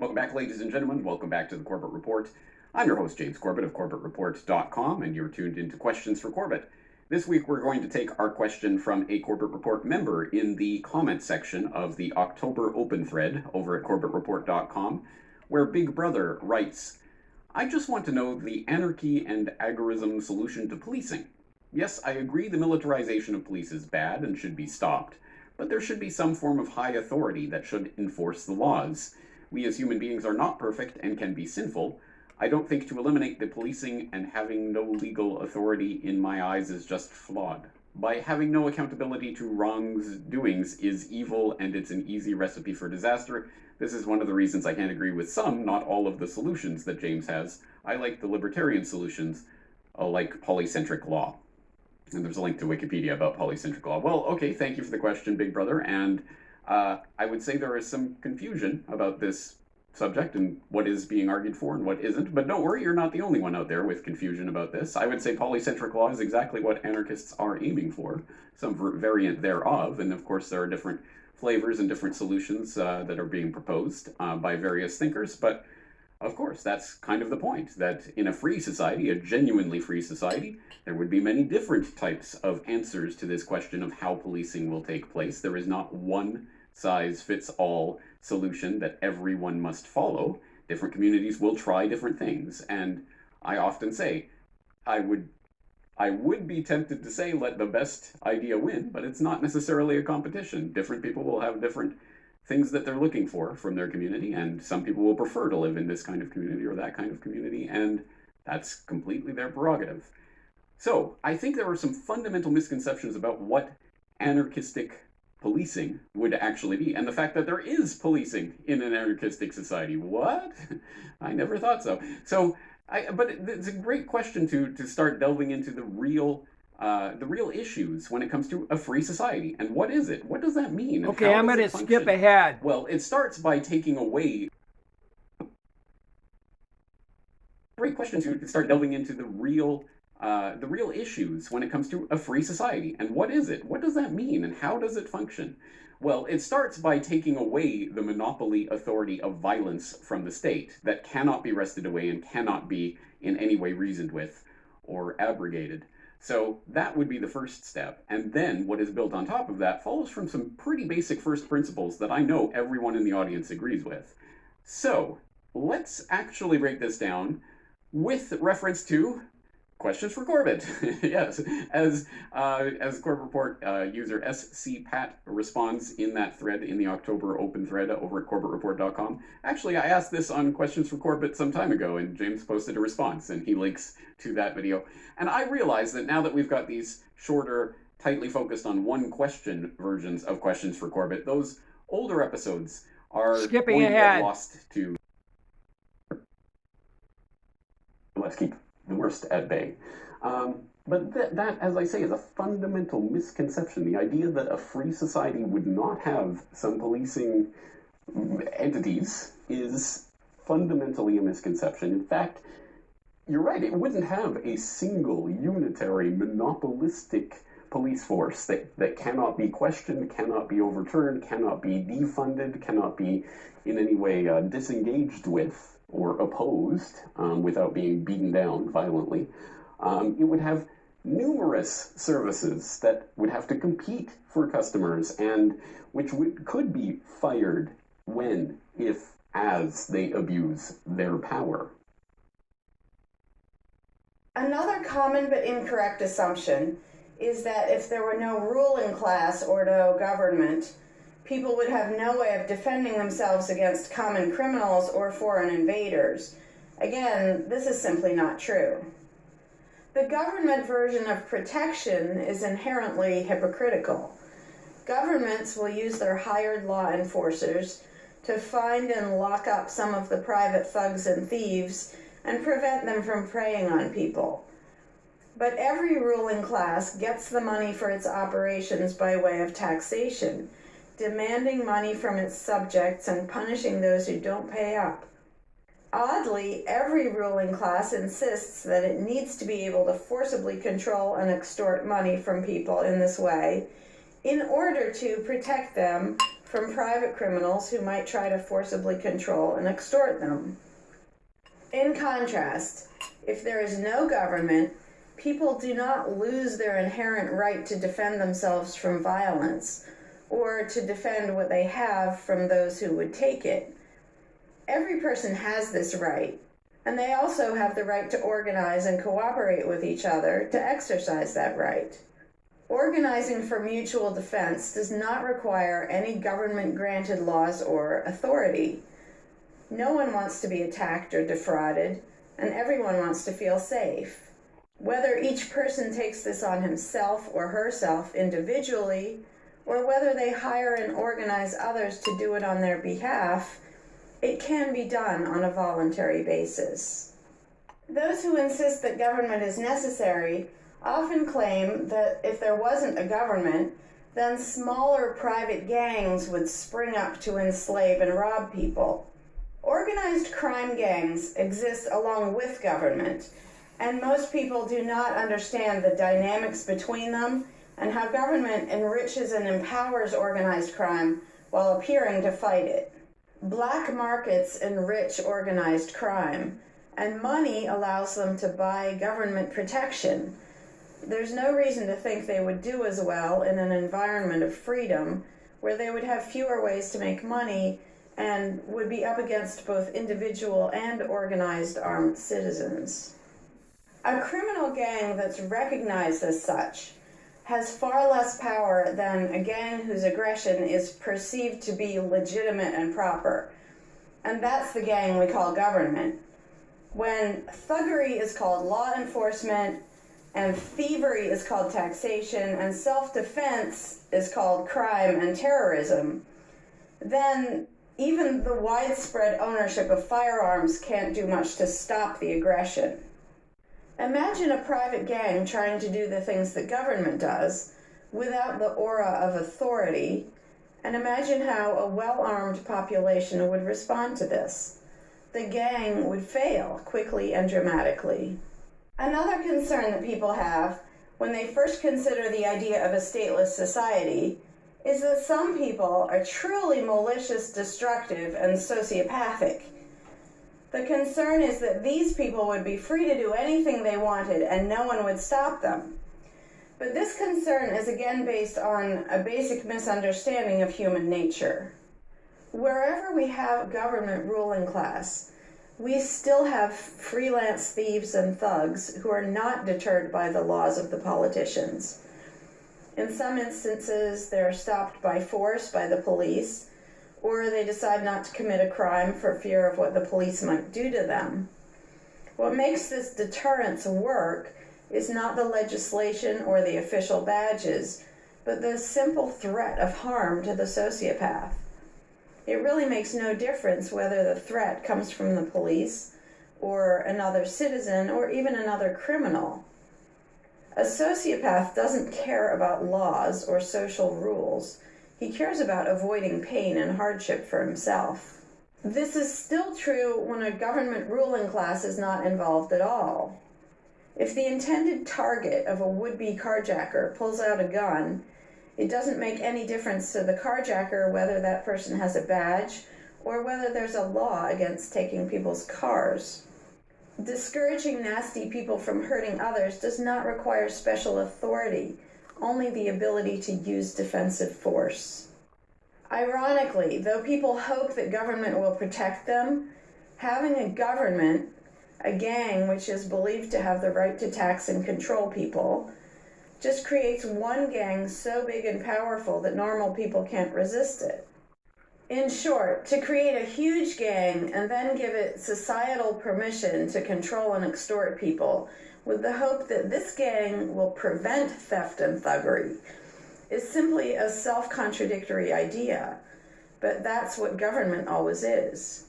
Welcome back, ladies and gentlemen. Welcome back to the Corbett Report. I'm your host, James Corbett of CorbettReport.com, and you're tuned into Questions for Corbett. This week, we're going to take our question from a Corbett Report member in the comment section of the October open thread over at CorbettReport.com, where Big Brother writes, I just want to know the anarchy and agorism solution to policing. Yes, I agree the militarization of police is bad and should be stopped, but there should be some form of high authority that should enforce the laws. We as human beings are not perfect and can be sinful. I don't think to eliminate the policing and having no legal authority in my eyes is just flawed. By having no accountability to wrongdoings is evil, and it's an easy recipe for disaster. This is one of the reasons I can't agree with some, not all of the solutions that James has. I like the libertarian solutions, like polycentric law. And there's a link to Wikipedia about polycentric law. Well, okay, thank you for the question, Big Brother, and I would say there is some confusion about this subject and what is being argued for and what isn't, but don't worry, you're not the only one out there with confusion about this. I would say polycentric law is exactly what anarchists are aiming for, some variant thereof, and of course there are different flavors and different solutions that are being proposed by various thinkers, but of course that's kind of the point, that in a free society, a genuinely free society, there would be many different types of answers to this question of how policing will take place. There is not one size fits all solution that everyone must follow. Different communities will try different things, and I often say I would be tempted to say let the best idea win, but it's not necessarily a competition. Different people will have different things that they're looking for from their community, and some people will prefer to live in this kind of community or that kind of community, and that's completely their prerogative. So I think there are some fundamental misconceptions about what anarchistic policing would actually be, and the fact that there is policing in an anarchistic society. What? I never thought so. But it's a great question to start delving into the real issues when it comes to a free society. And what is it? What does that mean? Okay, I'm going to skip ahead. Well, it starts by taking away. Great question to start delving into the real issues when it comes to a free society. And what is it? What does that mean? And how does it function? Well, it starts by taking away the monopoly authority of violence from the state that cannot be wrested away and cannot be in any way reasoned with or abrogated. So that would be the first step. And then what is built on top of that follows from some pretty basic first principles that I know everyone in the audience agrees with. So let's actually break this down with reference to Questions for Corbett. Yes, as Corbett Report user SCPat responds in that thread, in the October open thread over at CorbettReport.com. Actually, I asked this on Questions for Corbett some time ago, and James posted a response, and he links to that video. And I realized that now that we've got these shorter, tightly focused on one question versions of Questions for Corbett, those older episodes are skipping going ahead. To get lost to. Let's keep the worst at bay. But that, as I say, is a fundamental misconception. The idea that a free society would not have some policing entities is fundamentally a misconception. In fact, you're right, it wouldn't have a single, unitary, monopolistic police force that cannot be questioned, cannot be overturned, cannot be defunded, cannot be in any way disengaged with or opposed without being beaten down violently. It would have numerous services that would have to compete for customers and which could be fired when, if, as they abuse their power. Another common but incorrect assumption is that if there were no ruling class or no government, people would have no way of defending themselves against common criminals or foreign invaders. Again, this is simply not true. The government version of protection is inherently hypocritical. Governments will use their hired law enforcers to find and lock up some of the private thugs and thieves and prevent them from preying on people. But every ruling class gets the money for its operations by way of taxation, demanding money from its subjects and punishing those who don't pay up. Oddly, every ruling class insists that it needs to be able to forcibly control and extort money from people in this way in order to protect them from private criminals who might try to forcibly control and extort them. In contrast, if there is no government, people do not lose their inherent right to defend themselves from violence or to defend what they have from those who would take it. Every person has this right, and they also have the right to organize and cooperate with each other to exercise that right. Organizing for mutual defense does not require any government-granted laws or authority. No one wants to be attacked or defrauded, and everyone wants to feel safe. Whether each person takes this on himself or herself individually, or whether they hire and organize others to do it on their behalf, it can be done on a voluntary basis. Those who insist that government is necessary often claim that if there wasn't a government, then smaller private gangs would spring up to enslave and rob people. Organized crime gangs exist along with government, and most people do not understand the dynamics between them and how government enriches and empowers organized crime while appearing to fight it. Black markets enrich organized crime, and money allows them to buy government protection. There's no reason to think they would do as well in an environment of freedom where they would have fewer ways to make money and would be up against both individual and organized armed citizens. A criminal gang that's recognized as such has far less power than a gang whose aggression is perceived to be legitimate and proper. And that's the gang we call government. When thuggery is called law enforcement, and thievery is called taxation, and self-defense is called crime and terrorism, then even the widespread ownership of firearms can't do much to stop the aggression. Imagine a private gang trying to do the things that government does without the aura of authority, and imagine how a well-armed population would respond to this. The gang would fail quickly and dramatically. Another concern that people have when they first consider the idea of a stateless society is that some people are truly malicious, destructive, and sociopathic. The concern is that these people would be free to do anything they wanted and no one would stop them. But this concern is again based on a basic misunderstanding of human nature. Wherever we have government ruling class, we still have freelance thieves and thugs who are not deterred by the laws of the politicians. In some instances, they're stopped by force by the police, or they decide not to commit a crime for fear of what the police might do to them. What makes this deterrence work is not the legislation or the official badges, but the simple threat of harm to the sociopath. It really makes no difference whether the threat comes from the police or another citizen or even another criminal. A sociopath doesn't care about laws or social rules. He cares about avoiding pain and hardship for himself. This is still true when a government ruling class is not involved at all. If the intended target of a would-be carjacker pulls out a gun, it doesn't make any difference to the carjacker whether that person has a badge or whether there's a law against taking people's cars. Discouraging nasty people from hurting others does not require special authority, only the ability to use defensive force. Ironically, though people hope that government will protect them, having a government, a gang which is believed to have the right to tax and control people, just creates one gang so big and powerful that normal people can't resist it. In short, to create a huge gang and then give it societal permission to control and extort people with the hope that this gang will prevent theft and thuggery is simply a self-contradictory idea, but that's what government always is.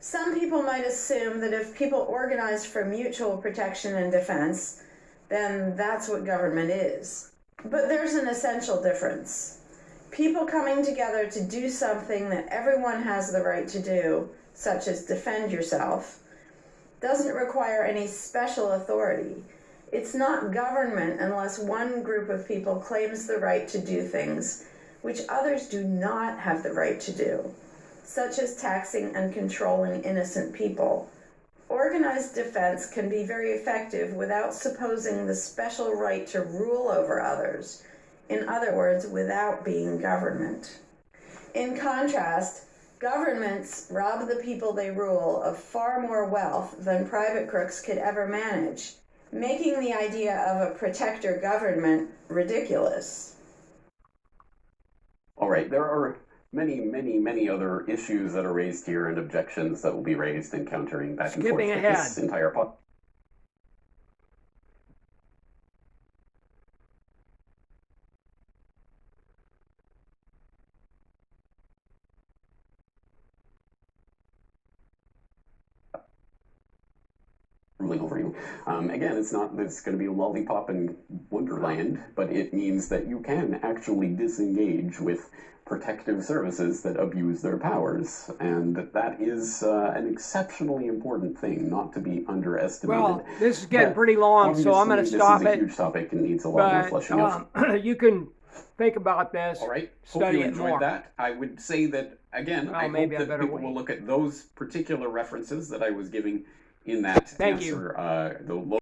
Some people might assume that if people organize for mutual protection and defense, then that's what government is. But there's an essential difference. People coming together to do something that everyone has the right to do, such as defend yourself, doesn't require any special authority. It's not government unless one group of people claims the right to do things which others do not have the right to do, such as taxing and controlling innocent people. Organized defense can be very effective without supposing the special right to rule over others, in other words, without being government. In contrast, governments rob the people they rule of far more wealth than private crooks could ever manage, making the idea of a protector government ridiculous. All right, there are many other issues that are raised here and objections that will be raised in countering back and forth. Skipping ahead. This entire ruling over you. Again, it's not that it's going to be a lollipop in Wonderland, but it means that you can actually disengage with protective services that abuse their powers, and that is an exceptionally important thing, not to be underestimated. Well, this is getting pretty long, so I'm going to stop this is it. a huge topic and needs a lot more fleshing out. You can think about this. All right. Study Hope you it enjoyed more. that. I would say that, again, I hope that people will look at those particular references that I was giving in that Thank answer. you. The